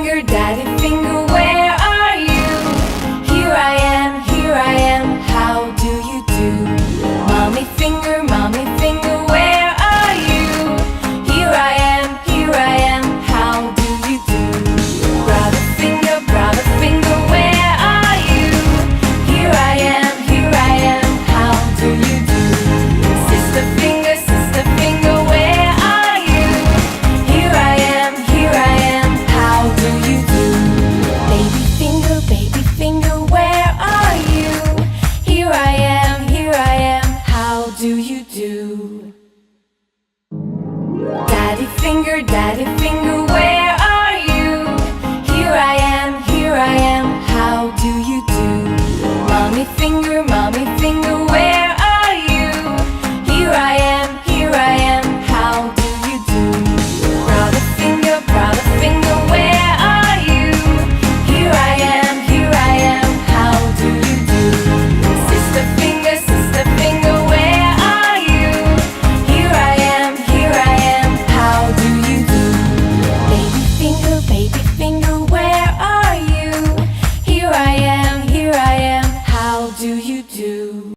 daddy finger, where are you? Here I am, how do you do? Mommy finger, where are you? Here I am, how do you do? Brother finger, where are you? Here I am, how do you do? Sister finger, where are you? Here I am, how do you do? Baby finger, where are you? Here I am, how do you do? Daddy finger,